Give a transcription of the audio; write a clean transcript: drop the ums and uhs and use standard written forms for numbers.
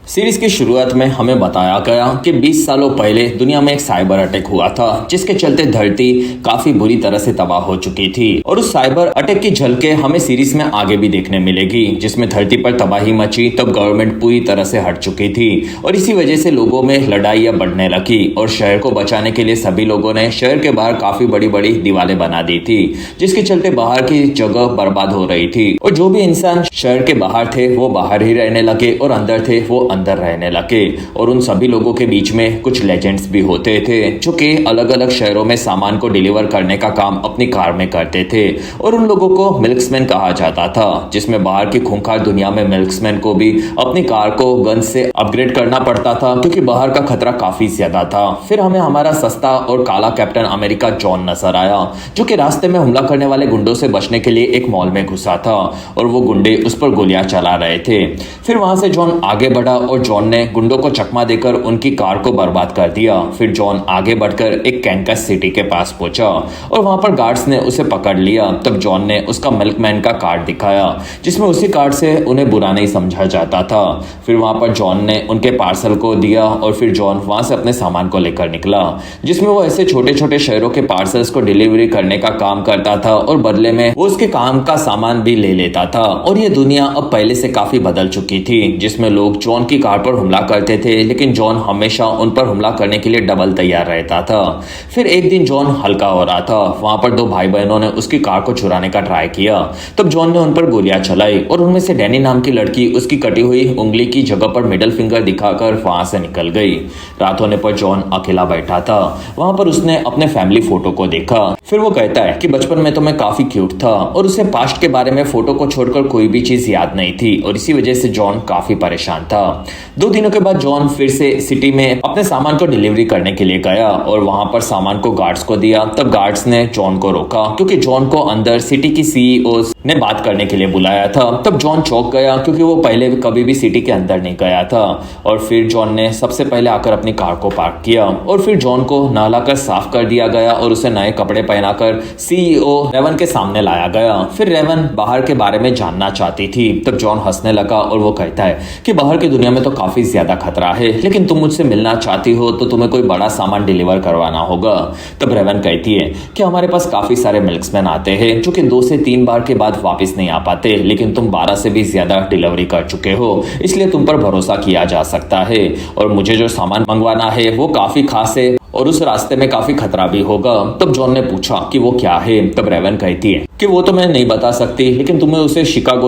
Series की शुरुआत में हमें बताया गया कि 20 सालों पहले दुनिया में एक साइबर अटैक हुआ था, जिसके चलते धरती काफी बुरी तरह से तबाह हो चुकी थी। और उस साइबर अटैक की झलकें हमें सीरीज में आगे भी देखने मिलेगी, जिसमें धरती पर तबाही मची तब गवर्नमेंट पूरी तरह से हट चुकी थी और इसी वजह से लोगों में लड़ाइयां बढ़ने लगी और शहर को बचाने के लिए सभी लोगों ने शहर के बाहर काफी बड़ी बड़ी दीवारें बना दी थी, जिसके चलते बाहर की जगह बर्बाद हो रही थी। और जो भी इंसान शहर के बाहर थे वो बाहर ही रहने लगे और अंदर थे वो अंदर रहने लगे। और उन सभी लोगों के बीच में कुछ लेजेंड्स भी होते थे जो कि अलग अलग शहरों में सामान को डिलीवर करने का काम अपनी कार में करते थे और उन लोगों को मिल्क्समैन कहा जाता था, जिसमें बाहर की खूंखार दुनिया में मिल्क्समैन को भी अपनी कार को गन से अपग्रेड करना पड़ता था क्योंकि बाहर का खतरा काफी ज्यादा था। फिर हमें हमारा सस्ता और काला कैप्टन अमेरिका जॉन नजर आया, जो कि रास्ते में हमला करने वाले गुंडों से बचने के लिए एक मॉल में घुसा था और वो गुंडे उस पर गोलियां चला रहे थे। फिर वहां से जॉन आगे बढ़ा और जॉन ने गुंडों को चकमा देकर उनकी कार को बर्बाद कर दिया। फिर जॉन आगे बढ़कर एक कैंकस सिटी के पास पहुंचा और वहां पर गार्ड्स ने उसे पकड़ लिया। तब जॉन ने उसका मिल्कमैन का कार्ड दिखाया, जिसमें उसी कार्ड से उन्हें बुरा नहीं समझा जाता था। फिर वहां पर जॉन ने उनके पार्सल को दिया और फिर जॉन वहां से अपने सामान को लेकर निकला, जिसमें वो ऐसे छोटे छोटे शहरों के पार्सल्स को डिलीवरी करने का काम करता था और बदले में वो उसके काम का सामान भी ले लेता था। और ये दुनिया अब पहले से काफी बदल चुकी थी, जिसमें लोग जॉन की कार पर हमला करते थे, लेकिन जॉन हमेशा उन पर हमला करने के लिए डबल तैयार रहता था। फिर एक दिन जॉन हल्का हो रहा था, वहां पर दो भाई बहनों ने उसकी कार को चुराने का ट्राई किया। तब जॉन ने उन पर गोलियां चलाई और उनमें से डैनी नाम की लड़की उसकी कटी हुई उंगली की जगह पर मिडिल फिंगर दिखाकर वहां से निकल गई। रात होने पर जॉन अकेला बैठा था, वहां पर उसने अपने फैमिली फोटो को देखा। फिर वो कहता है कि बचपन में तो मैं काफी क्यूट था और उसे पास्ट के बारे में फोटो को छोड़कर कोई भी चीज याद नहीं थी और इसी वजह से जॉन काफी परेशान था। 2 दिनों के बाद जॉन फिर से सिटी में अपने सामान को डिलीवरी करने के लिए गया और वहां पर सामान को गार्ड्स को दिया। तब गार्ड्स ने जॉन को रोका क्योंकि जॉन को अंदर सिटी की सीईओ ने बात करने के लिए बुलाया था। तब जॉन चौंक गया क्योंकि वो पहले कभी भी सिटी के अंदर नहीं गया था। और फिर जॉन ने सबसे पहले आकर अपनी कार को पार्क किया और फिर जॉन को नहलाकर साफ कर दिया गया और उसे नए कपड़े पहनाकर सीईओ रेवन के सामने लाया गया। फिर रेवन बाहर के बारे में जानना चाहती थी। तब जॉन हंसने लगा और वो कहता है कि बाहर की दुनिया में तो काफी ज्यादा खतरा है, लेकिन तुम मुझसे मिलना चाहती हो तो तुम्हें कोई बड़ा सामान डिलीवर करवाना होगा। तब रेवन कहती है कि हमारे पास काफी सारे मिल्क्समैन आते हैं जो कि 2 से 3 बार के बाद वापस नहीं आ पाते, लेकिन तुम 12 से भी ज्यादा डिलीवरी कर चुके हो, इसलिए तुम पर भरोसा किया जा सकता है। और मुझे जो सामान मंगवाना है वो काफी खास है और उस रास्ते में काफी खतरा भी होगा। तब जॉन ने पूछा कि वो क्या है। तब रेवन कहती है कि वो तो मैं नहीं बता सकती, लेकिन तुम्हें उसे शिकागो